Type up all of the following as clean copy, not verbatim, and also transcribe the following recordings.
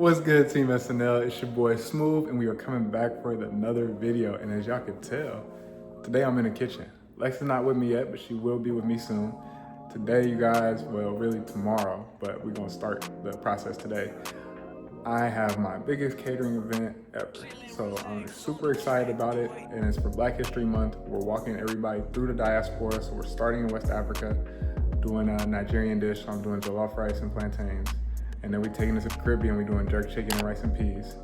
What's good, Team SNL? It's your boy Smoove, and we are coming back for another video. And as y'all can tell, today I'm in the kitchen. Lex is not with me yet, but she will be with me soon. Today, you guys, well, really tomorrow, but we're gonna start the process today. I have my biggest catering event ever. So I'm super excited about it, and it's for Black History Month. We're walking everybody through the diaspora, so we're starting in West Africa, doing a Nigerian dish. So I'm doing jollof rice and plantains. And then we taking it to the Caribbean, we doing jerk chicken and rice and peas.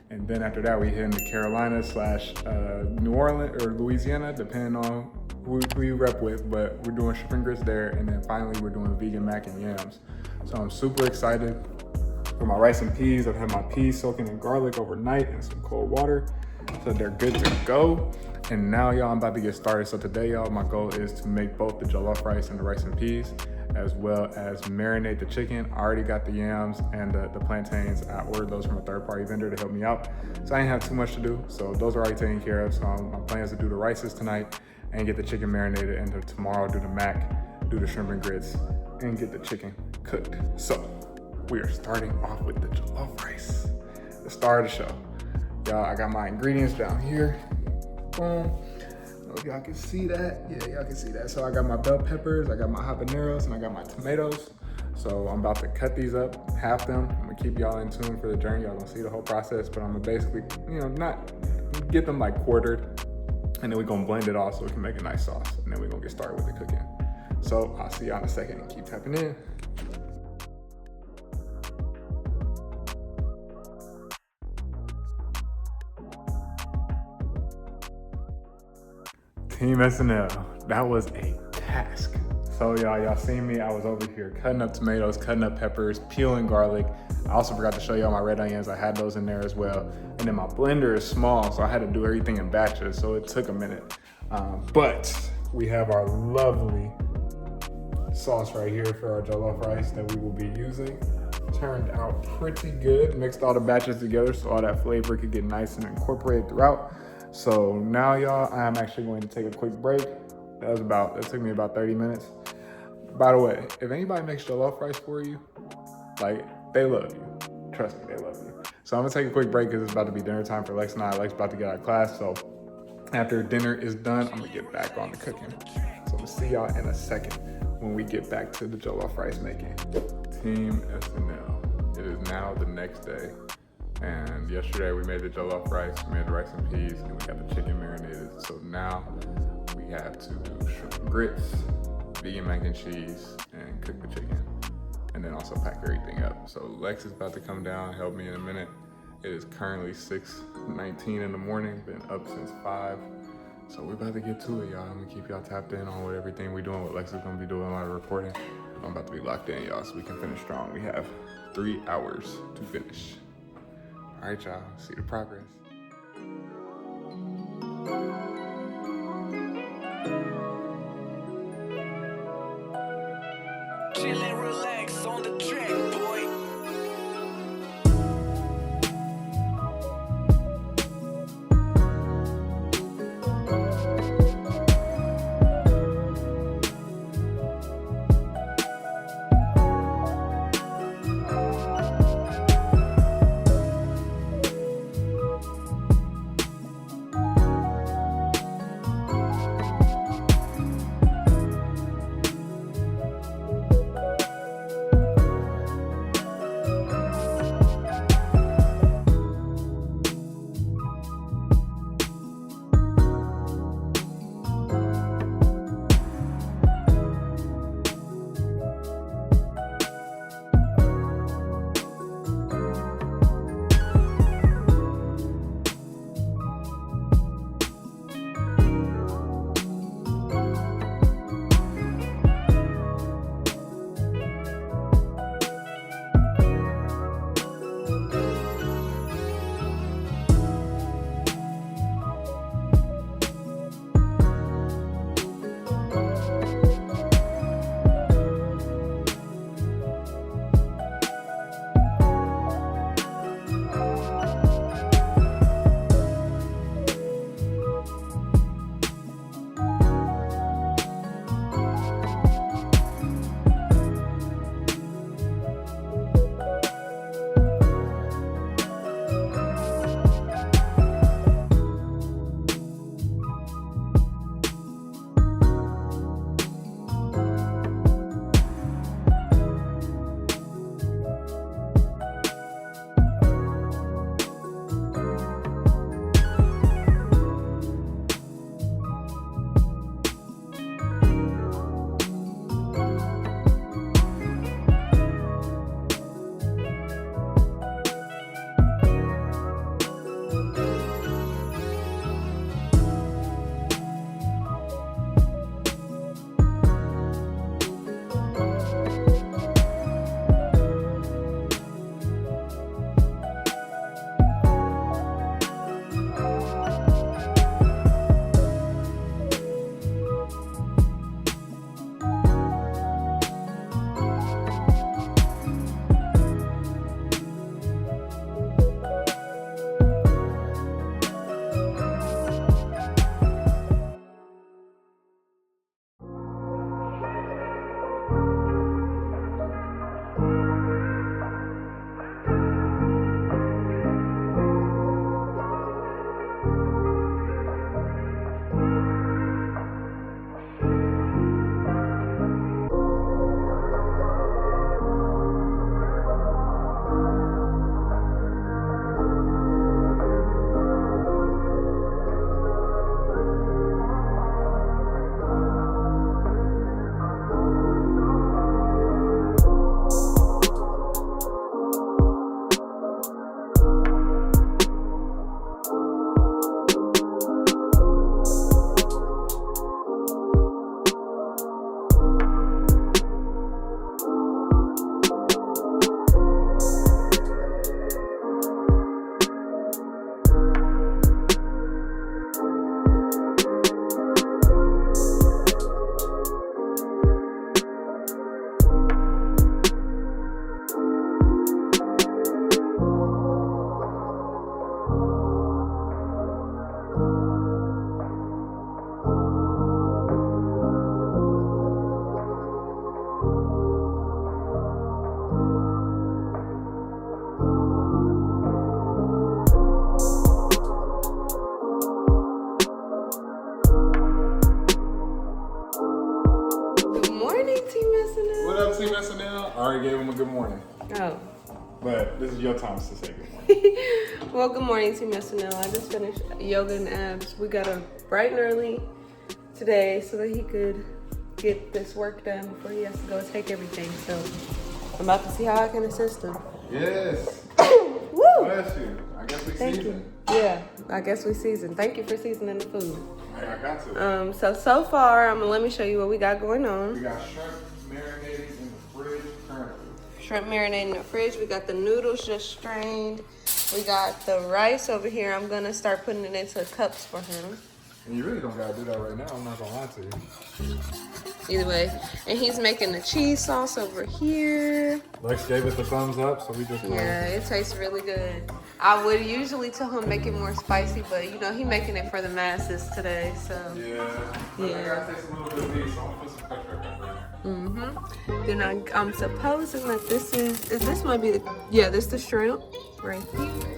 And then after that, we heading to Carolina / New Orleans or Louisiana, depending on who you rep with, but we're doing shrimp and grits there. And then finally, we're doing vegan mac and yams. So I'm super excited. For my rice and peas, I've had my peas soaking in garlic overnight in some cold water, so they're good to go. And now, y'all, I'm about to get started. So today, y'all, my goal is to make both the jollof rice and the rice and peas, as well as marinate the chicken. I already got the yams and the plantains. I ordered those from a third-party vendor to help me out. So I didn't have too much to do. So those are already taken care of. So my plan is to do the rices tonight and get the chicken marinated, and then tomorrow do the mac, do the shrimp and grits, and get the chicken cooked. So we are starting off with the jollof rice, the star of the show. Y'all, I got my ingredients down here. Boom. I don't know if y'all can see that. Yeah, y'all can see that. So I got my bell peppers, I got my habaneros, and I got my tomatoes. So I'm about to cut these up, half them. I'm gonna keep y'all in tune for the journey. Y'all gonna see the whole process, but I'm gonna basically, not get them like quartered, and then we're gonna blend it all so we can make a nice sauce. And then we're gonna get started with the cooking. So I'll see y'all in a second. Keep tapping in. Team SNL, that was a task. So y'all seen me, I was over here cutting up tomatoes, cutting up peppers, peeling garlic. I also forgot to show y'all my red onions. I had those in there as well. And then my blender is small, so I had to do everything in batches, so it took a minute. But we have our lovely sauce right here for our jollof rice that we will be using. Turned out pretty good. Mixed all the batches together so all that flavor could get nice and incorporated throughout. So now, y'all, I'm actually going to take a quick break. That took me about 30 minutes. By the way, if anybody makes jollof rice for you, like, they love you. Trust me, they love you. So I'm gonna take a quick break because it's about to be dinner time for Lex and I. Lex about to get out of class, so after dinner is done, I'm gonna get back on the cooking. So I'm gonna see y'all in a second when we get back to the jollof rice making. Team SNL, it is now the next day. And yesterday we made the jollof rice, we made the rice and peas, and we got the chicken marinated. So now we have to do shrimp and grits, vegan mac and cheese, and cook the chicken. And then also pack everything up. So Lex is about to come down and help me in a minute. It is currently 6:19 in the morning, been up since 5. So we're about to get to it, y'all. I'm gonna keep y'all tapped in on what everything we're doing, what Lex is gonna be doing while recording. I'm about to be locked in, y'all, so we can finish strong. We have 3 hours to finish. All right, y'all, see the progress. Chill and relax on the track, boy. already gave him a good morning. Oh. But this is your time to say good morning. Well, good morning, Team SNL. I just finished yoga and abs. We got up bright and early today so that he could get this work done before he has to go take everything. So I'm about to see how I can assist him. Yes. Woo! Bless you. I guess we Thank seasoned. you. Yeah, I guess we seasoned. Thank you for seasoning the food. I got to. So far, let me show you what we got going on. We got shrimp marinating in the fridge currently. Shrimp marinating in the fridge. We got the noodles just strained. We got the rice over here. I'm gonna start putting it into cups for him. And you really don't gotta do that right now. I'm not gonna lie to you. Either way. And he's making the cheese sauce over here. Lex gave it the thumbs up, so we just Yeah, it tastes really good. I would usually tell him make it more spicy, but you know, he making it for the masses today, so. Yeah. I gotta taste a little bit of these, so I'm gonna put some pepper in there. Then I'm supposing that this might be, this the shrimp right here.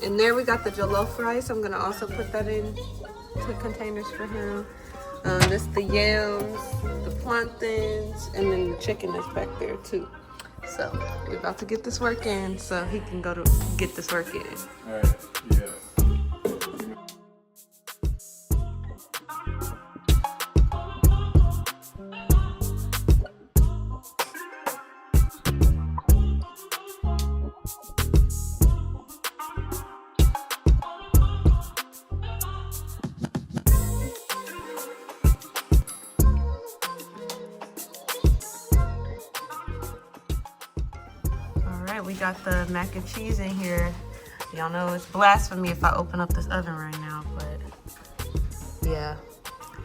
And there we got the jollof rice. I'm gonna also put that in to containers for him. This the yams, the plantains, and then the chicken is back there too. So we're about to get this work in so he can go to get this work in. All right, yeah. We got the mac and cheese in here. Y'all know it's blasphemy if I open up this oven right now, but yeah,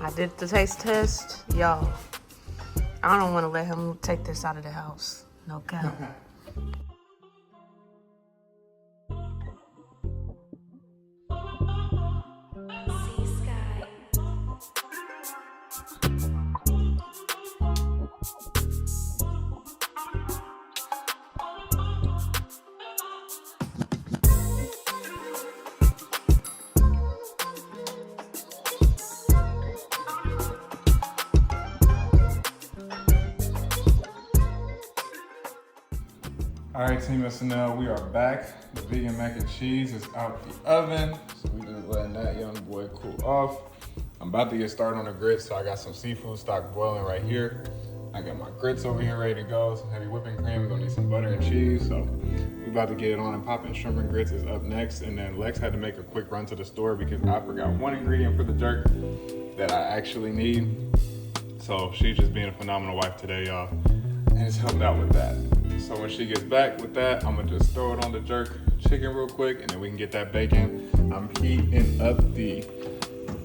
I did the taste test. Y'all, I don't want to let him take this out of the house. No cap. All right, Team SNL, we are back. The vegan mac and cheese is out the oven, so we just letting that young boy cool off. I'm about to get started on the grits, so I got some seafood stock boiling right here. I got my grits over here ready to go, some heavy whipping cream. We're gonna need some butter and cheese, so we about to get it on and popping. Shrimp and grits is up next, and then Lex had to make a quick run to the store because I forgot one ingredient for the jerk that I actually need. So she's just being a phenomenal wife today, y'all, and it's helped out with that. So when she gets back with that, I'm gonna just throw it on the jerk chicken real quick, and then we can get that bacon. I'm heating up the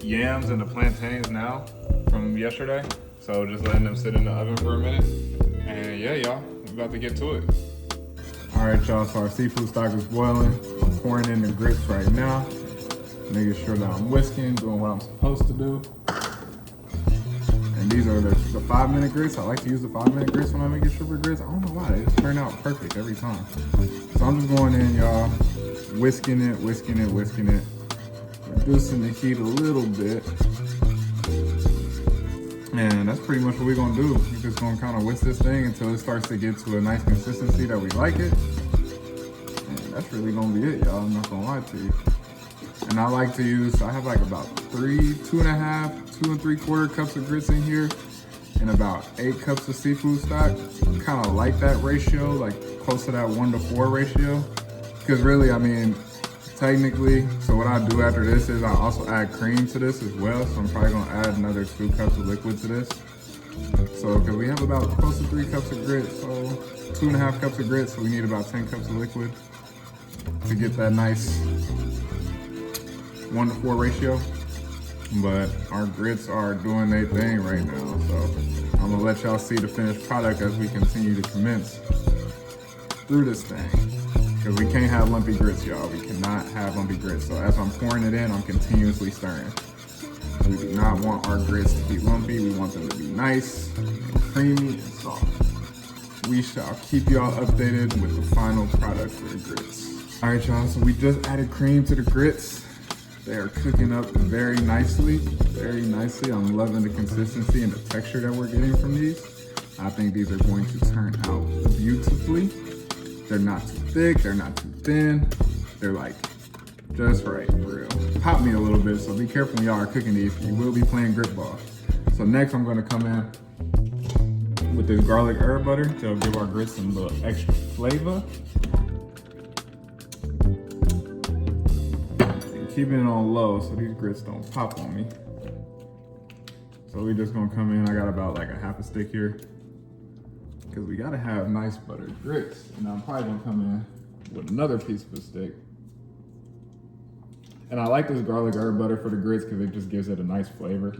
yams and the plantains now from yesterday. So just letting them sit in the oven for a minute. And yeah, y'all, we're about to get to it. All right, y'all, so our seafood stock is boiling. I'm pouring in the grits right now, making sure that I'm whisking, doing what I'm supposed to do. And these are the 5-minute grits. I like to use the 5-minute grits when I make sugar grits. I don't know why, they just turn out perfect every time. So I'm just going in, y'all, whisking it, reducing the heat a little bit. And that's pretty much what we're gonna do. We're just gonna kind of whisk this thing until it starts to get to a nice consistency that we like it. And that's really gonna be it, y'all, I'm not gonna lie to you. And I like to use, I have like about 2.5, 2 3/4 cups of grits in here and about 8 cups of seafood stock. Kind of like that ratio, like close to that 1-to-4 ratio. Because really, I mean, technically, so what I do after this is I also add cream to this as well. So I'm probably gonna add another 2 cups of liquid to this. So, because we have about close to 3 cups of grits, so 2.5 cups of grits, so we need about 10 cups of liquid to get that nice 1-to-4 ratio. But our grits are doing their thing right now, so I'm gonna let y'all see the finished product as we continue to commence through this thing. Because we can't have lumpy grits, y'all. We cannot have lumpy grits. So as I'm pouring it in, I'm continuously stirring. We do not want our grits to be lumpy. We want them to be nice and creamy and soft. We shall keep y'all updated with the final product for the grits. All right, y'all, so we just added cream to the grits. They are cooking up very nicely, very nicely. I'm loving the consistency and the texture that we're getting from these. I think these are going to turn out beautifully. They're not too thick, they're not too thin. They're like just right, for real. Pop me a little bit, so be careful when y'all are cooking these. You will be playing grip ball. So next I'm gonna come in with this garlic herb butter to give our grits some little extra flavor. And keeping it on low so these grits don't pop on me. So we're just gonna come in, I got about like a half a stick here, because we gotta have nice buttered grits. And I'm probably gonna come in with another piece of a stick. And I like this garlic herb butter for the grits because it just gives it a nice flavor.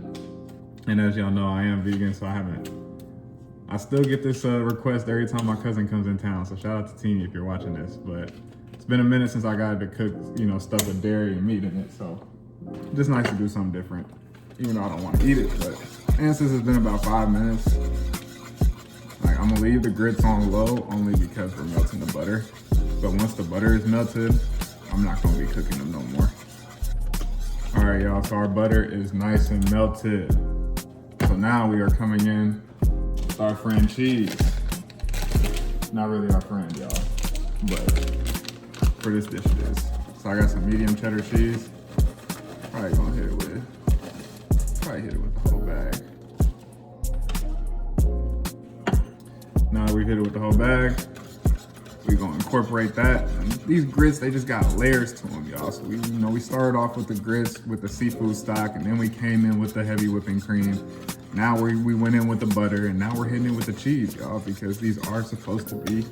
And as y'all know, I am vegan, so I still get this request every time my cousin comes in town. So shout out to Teeny if you're watching this. But it's been a minute since I got to cook, stuff with dairy and meat in it. So just nice to do something different, even though I don't want to eat it. But and since it's been about 5 minutes, like I'm gonna leave the grits on low only because we're melting the butter. But once the butter is melted, I'm not gonna be cooking them no more. All right, y'all, so our butter is nice and melted. So now we are coming in with our friend cheese. Not really our friend, y'all, but for this dish it is. So I got some medium cheddar cheese. Probably gonna hit it with the whole bag. Now that we've hit it with the whole bag, we're gonna incorporate that. And these grits, they just got layers to them, y'all. So we started off with the grits with the seafood stock, and then we came in with the heavy whipping cream. Now we went in with the butter, and now we're hitting it with the cheese, y'all, because these are supposed to be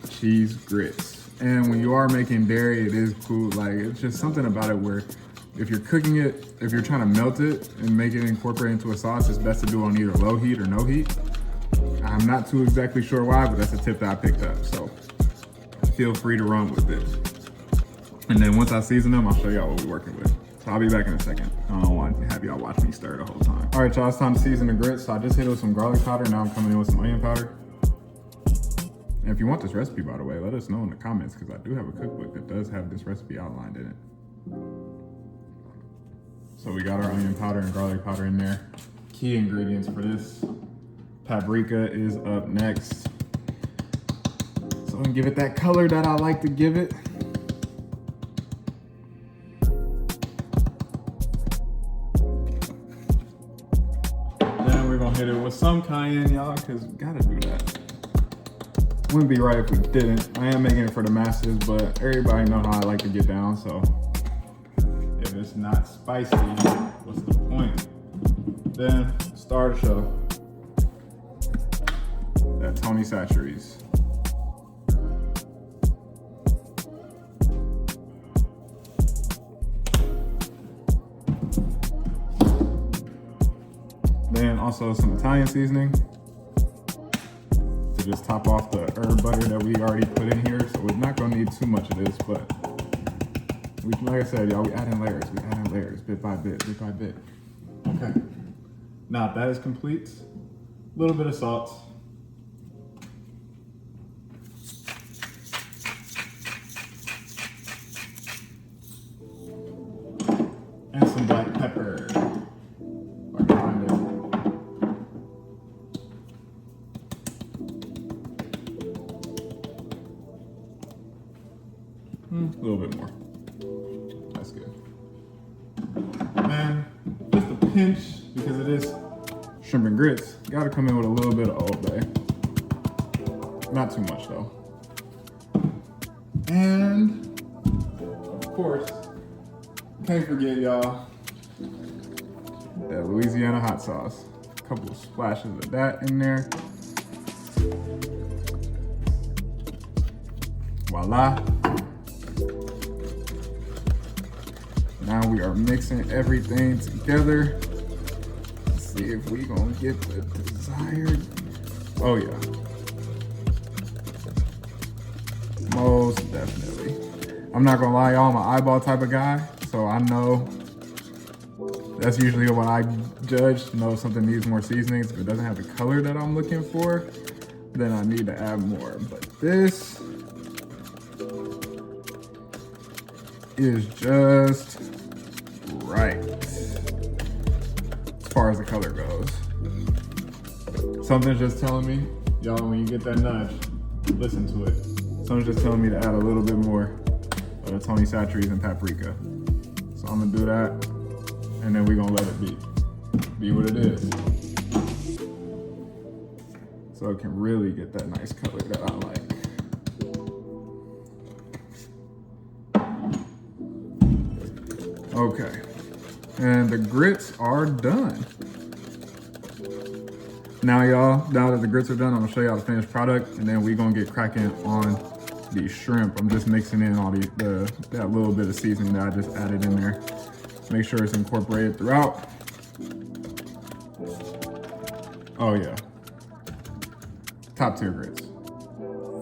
cheese grits. And when you are making dairy, it is cool. Like, it's just something about it where if you're cooking it, if you're trying to melt it and make it incorporate into a sauce, it's best to do on either low heat or no heat. I'm not too exactly sure why, but that's a tip that I picked up. So feel free to run with it. And then once I season them, I'll show y'all what we're working with. So I'll be back in a second. I don't want to have y'all watch me stir the whole time. All right, y'all, it's time to season the grits. So I just hit it with some garlic powder. Now I'm coming in with some onion powder. And if you want this recipe, by the way, let us know in the comments, because I do have a cookbook that does have this recipe outlined in it. So we got our onion powder and garlic powder in there. Key ingredients for this. Paprika is up next. So I'm gonna give it that color that I like to give it. Then we're gonna hit it with some cayenne, y'all, because we gotta do that. Wouldn't be right if we didn't. I am making it for the masses, but everybody know how I like to get down, so if it's not spicy, what's the point? Then, star of the show. That Tony Chachere's. Then also some Italian seasoning to just top off the herb butter that we already put in here. So we're not gonna need too much of this, but like I said, y'all, we add in layers. We add in layers, bit by bit, bit by bit. Okay. Now that is complete. A little bit of salt. And some black pepper. If I can find it. A little bit more. That's good. And just a pinch, because it is shrimp and grits, gotta come in with a little bit of Old Bay. Not too much though. And of course, can't forget, y'all, that Louisiana hot sauce. A couple of splashes of that in there. Voila. Now we are mixing everything together. Let's see if we gonna get the desired. Oh yeah. Most definitely. I'm not gonna lie, y'all, I'm an eyeball type of guy, so I know that's usually what I judge. Know if something needs more seasonings. If it doesn't have the color that I'm looking for, then I need to add more. But this is just right as far as the color goes. Something's just telling me, y'all, when you get that nudge, listen to it. Something's just telling me to add a little bit more of the Tony Chachere's and paprika. So I'm gonna do that, and then we're gonna let it be what it is. So it can really get that nice color that I like. Okay, and the grits are done. Now y'all, now that the grits are done, I'm gonna show y'all the finished product, and then we're gonna get cracking on the shrimp. I'm just mixing in all that little bit of seasoning that I just added in there. Make sure it's incorporated throughout. Oh yeah, top tier grits,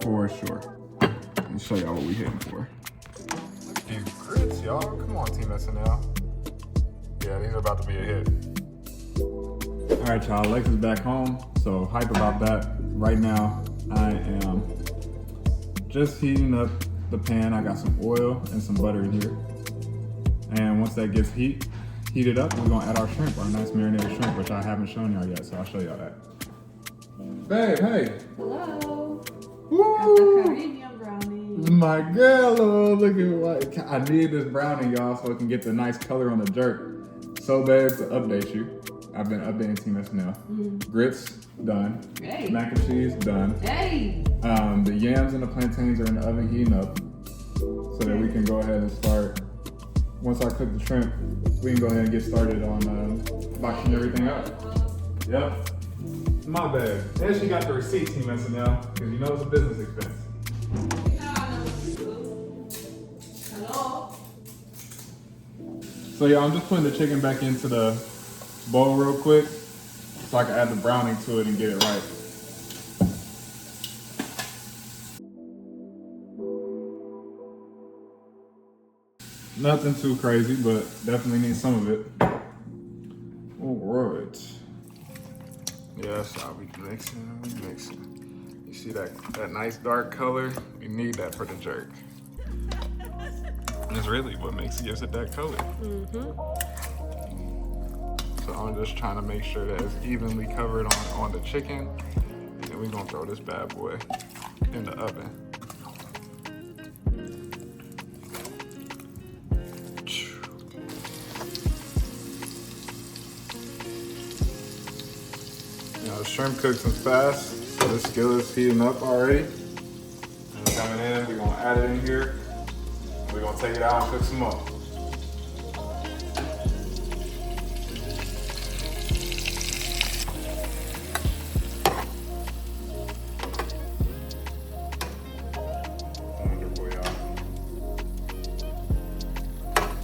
for sure. Let me show y'all what we hitting for. These grits, y'all, come on Team SNL. Yeah, these are about to be a hit. All right, y'all, Lex is back home, so hype about that. Right now, I am just heating up the pan. I got some oil and some butter in here. And once that gets heated up, we're gonna add our shrimp, our nice marinated shrimp, which I haven't shown y'all yet, so I'll show y'all that. Babe, hey. Hello. Woo! Got the Caribbean brownie. My girl, oh, look at what, I need this brownie, y'all, so it can get the nice color on the jerk. So babe, to update you, I've been updating Team SNL. Grits, done. Hey. Mac and cheese, done. Hey. The yams and the plantains are in the oven heating up, so that we can go ahead and start. Once I cook the shrimp, we can go ahead and get started on boxing everything up. Yep. My bad. And she got the receipt, Team SNL, because you know it's a business expense. Hello. So yeah, I'm just putting the chicken back into the bowl real quick so I can add the browning to it and get it right. Nothing too crazy, but definitely need some of it. All right. Yes, I'll be mixing. You see that nice dark color? We need that for the jerk. And it's really what gives it that color. So I'm just trying to make sure that it's evenly covered on the chicken. And then we're gonna throw this bad boy in the oven. You know, the shrimp cooks them fast, so the skillet's heating up already. And coming in, we're gonna add it in here. We're gonna take it out and cook some more. Wonderful, y'all.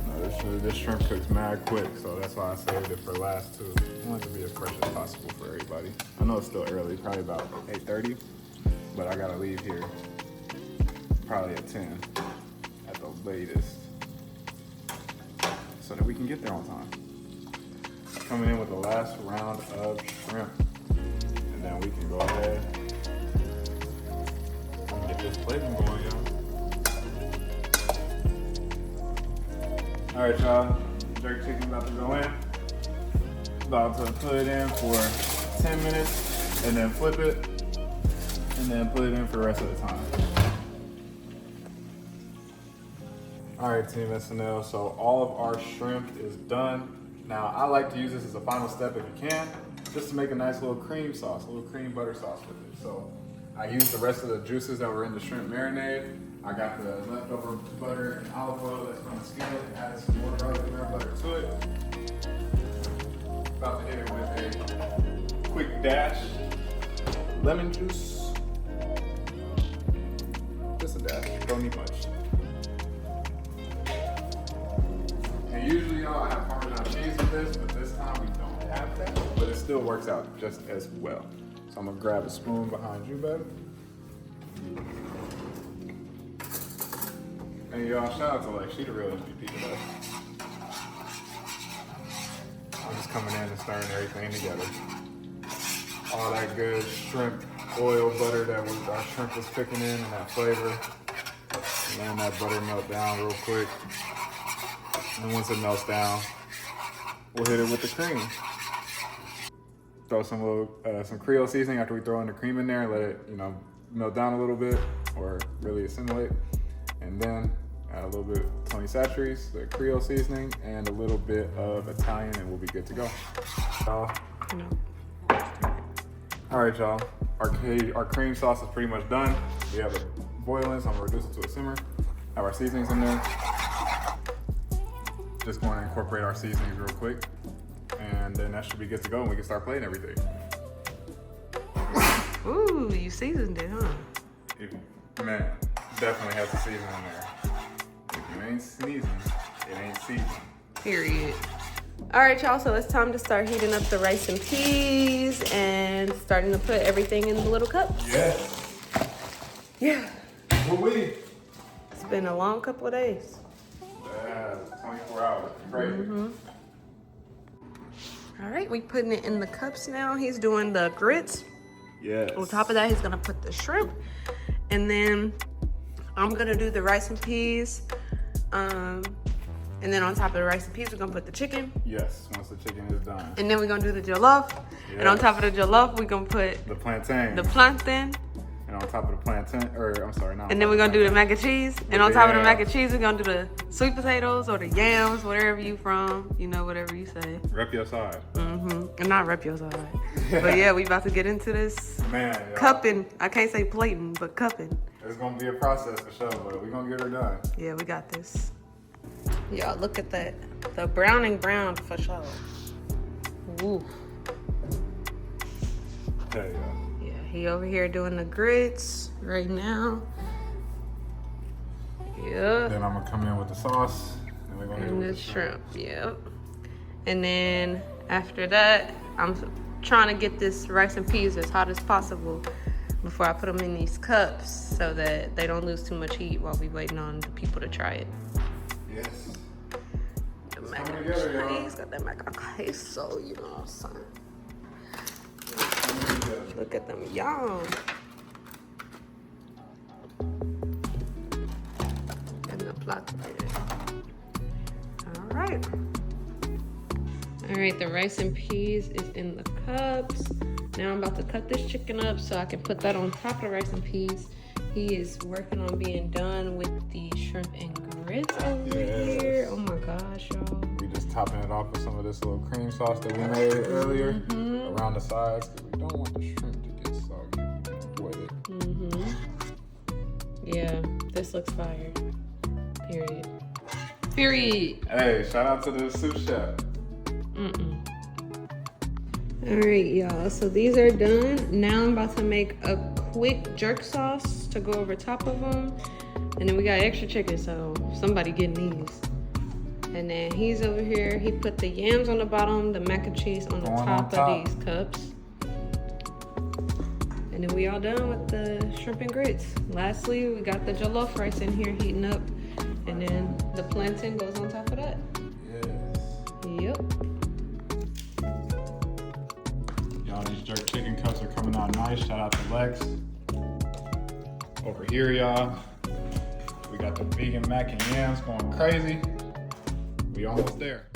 No, this shrimp cooks mad quick, so that's why I saved it for last too. I want it to be as fresh as possible for everybody. I know it's still early, probably about 8:30, but I gotta leave here probably at 10 at the latest, so that we can get there on time. Coming in with the last round of shrimp, and then we can go ahead and get this plating going, y'all. All right, y'all, jerk chicken about to go in. About to put it in for 10 minutes, and then flip it, and then put it in for the rest of the time. All right, Team SNL, so all of our shrimp is done. Now, I like to use this as a final step if you can, just to make a nice little cream sauce, a little cream butter sauce with it. So I used the rest of the juices that were in the shrimp marinade. I got the leftover butter and olive oil that's from the skillet, added some more garlic and herb butter to it. About to hit it with a quick dash lemon juice. Just a dash, don't need much. And usually, y'all, I have Parmesan cheese with this, but this time we don't have that. But it still works out just as well. So I'm gonna grab a spoon behind you, babe. And y'all, shout out to Lex, she the real MVP today. I'm just coming in and stirring everything together. All that good shrimp oil butter that our shrimp was cooking in, and that flavor. And then that butter melt down real quick. And once it melts down, we'll hit it with the cream. throw some Creole seasoning after we throw in the cream in there and let it, you know, melt down a little bit or really assimilate. And then add a little bit of Tony Chachere's, the Creole seasoning, and a little bit of Italian, and we'll be good to go. All right, y'all. Our cream sauce is pretty much done. We have it boiling, so I'm gonna reduce it to a simmer. Have our seasonings in there. Just going to incorporate our seasonings real quick, and then that should be good to go, and we can start plating everything. Ooh, you seasoned it, huh? Man, definitely has the seasoning in there. If you ain't sneezing, it ain't seasoned. Period. All right, y'all, so it's time to start heating up the rice and peas and starting to put everything in the little cups. Yes. Yeah. Woo-wee. It's been a long couple of days. Yeah, 24 hours. Crazy. All right, we putting it in the cups now. He's doing the grits. Yes. On top of that, he's gonna put the shrimp. And then I'm gonna do the rice and peas. And then on top of the rice and peas, we're gonna put the chicken. Yes, once the chicken is done. And then we're gonna do the jollof. Yes. And on top of the jollof, we're gonna put The plantain. the plantain. And on top of the plantain, And then we're gonna do the mac and cheese. And on top of the Yeah. mac and cheese, we're gonna do the sweet potatoes or the yams, whatever you from, you know, whatever you say. Rep your side. And not rep your side. But yeah, we about to get into this Man, y'all, cupping. I can't say plating, but cupping. it's gonna be a process for sure, but we're gonna get her done. Yeah, we got this. Y'all, look at that. The browning brown for sure. Woo. There you go. Yeah, he over here doing the grits right now. Yeah. Then I'm gonna come in with the sauce, and we're gonna hit it And with the the shrimp. shrimp, yep. And then after that, I'm trying to get this rice and peas as hot as possible before I put them in these cups so that they don't lose too much heat while we waiting on the people to try it. Yes. The mac coming and together, y'all. cheese, got that mac and queso, you know what I'm saying? Coming together. Look at them, yum. And the plot. All right. All right, the rice and peas is in the cups. Now I'm about to cut this chicken up so I can put that on top of the rice and peas. He is working on being done with the shrimp and grits over here. Oh my gosh, y'all. We just topping it off with some of this little cream sauce that we made earlier around the sides, because we don't want the shrimp to get soggy. We can avoid it. Yeah, this looks fire. Period. Period. Hey, shout out to the sous chef. All right, y'all. So these are done. Now I'm about to make a quick jerk sauce to go over top of them. And then we got extra chicken, so somebody getting these. And then he's over here. He put the yams on the bottom, the mac and cheese on the top of these cups. And then we all done with the shrimp and grits. Lastly, we got the jollof rice in here heating up. And then the plantain goes on top of that. Yes. Yep. Y'all, these jerk chicken cups are coming out nice. Shout out to Lex. Over here, y'all, we got the vegan mac and yams going crazy. We almost there.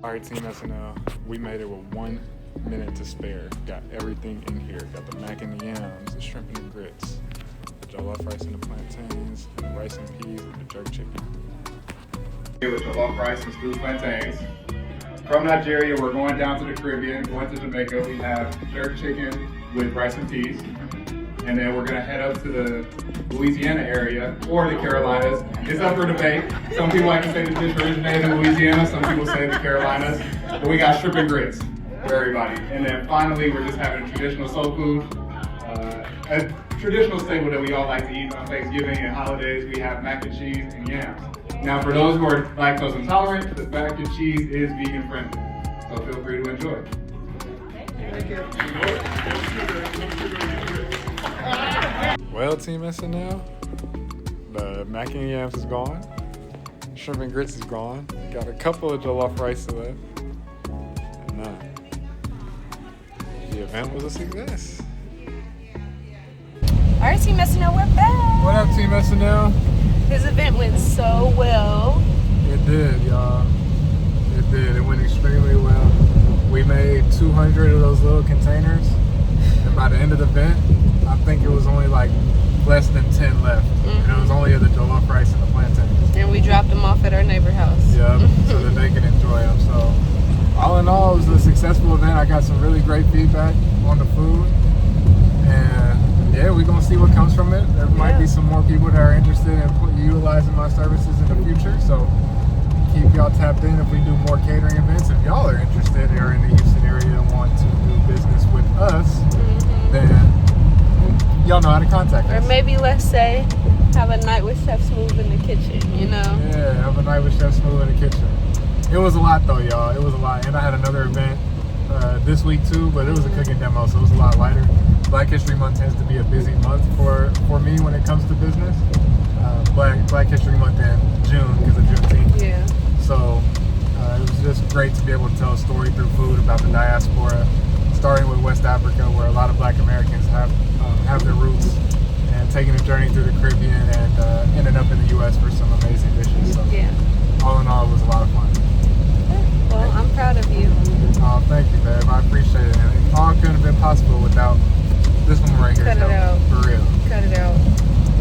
All right, Team SNL, we made it with 1 minute to spare. Got everything in here. Got the mac and the yams, the shrimp and the grits, the jollof rice and the plantains, the rice and peas, and the jerk chicken. Here with jollof rice and stewed plantains. From Nigeria, we're going down to the Caribbean, going to Jamaica. We have jerk chicken with rice and peas. And then we're gonna head up to the Louisiana area or the Carolinas. It's up for debate. Some people like to say the dish originated in Louisiana, some people say the Carolinas. But we got shrimp and grits for everybody. And then finally, we're just having traditional soul food. A traditional staple that we all like to eat on Thanksgiving and holidays. We have mac and cheese and yams. Now for those who are lactose intolerant, the mac and cheese is vegan friendly. So feel free to enjoy. Thank you. Well, Team SNL, the mac and yams is gone. Shrimp and grits is gone. Got a couple of jollof rice left. No. The event was a success. All right, Team SNL, we're back. What up, Team SNL? His event went so well. It did, y'all. It did. It went extremely well. We made 200 of those little containers. And by the end of the event, I think it was only like less than 10 left. And it was only of the jollof rice and the plantains. And we dropped them off at our neighbor house. Yep, so that they can enjoy them. So, all in all, it was a successful event. I got some really great feedback on the food. And yeah, we're going to see what comes from it. There might be some more people that are interested in utilizing my services in the future. So, keep y'all tapped in if we do more catering events. If y'all are interested or in the Houston area and want to do business with us, then y'all know how to contact us. Or maybe, let's say, have a night with Chef Smoove in the kitchen, you know? Yeah, have a night with Chef Smoove in the kitchen. It was a lot though, y'all. It was a lot. And I had another event this week too, but it was a cooking demo, so it was a lot lighter. Black History Month tends to be a busy month for me when it comes to business. Black History Month in June because of Juneteenth. Yeah. So it was just great to be able to tell a story through food about the diaspora, starting with West Africa, where a lot of Black Americans have their roots, and taking a journey through the Caribbean and ending up in the U.S. for some amazing dishes. So Yeah. all in all, it was a lot of fun. Well, I'm proud of you. Oh, thank you, babe. I appreciate it. And it all couldn't have been possible without this one right here. Cut it out. For real. Cut it out.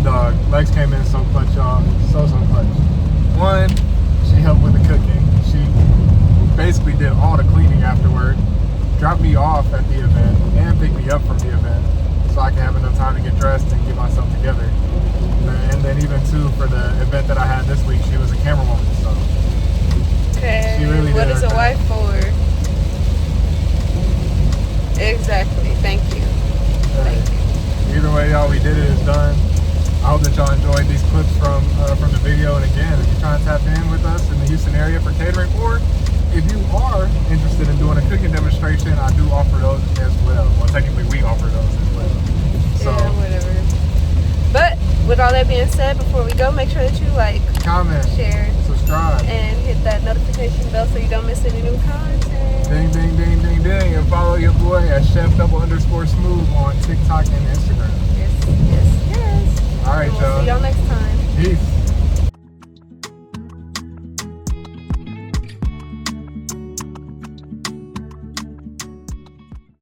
Dog, Lex came in so clutch, y'all. So clutch. One, she helped with the cooking. She basically did all the cleaning afterward, dropped me off at the event, and picked me up from the event so I can have enough time to get dressed and get myself together. And then even too, for the event that I had this week, she was a camera woman, so Okay. she really What did is her a thing. wife for? Exactly. Thank you. Thank you. Either way, y'all, we did it. It's done. I hope that y'all enjoyed these clips from the video. And again, if you're trying to tap in with us in the Houston area for catering, or if you are interested in doing a cooking demonstration, I do offer those as well. Well, technically, we offer those as well. So, Yeah, whatever. But with all that being said, before we go, make sure that you like, comment, share, subscribe, and hit that notification bell so you don't miss any new content. ding, ding, ding, ding, ding, and follow your boy at Chef_Smoove on TikTok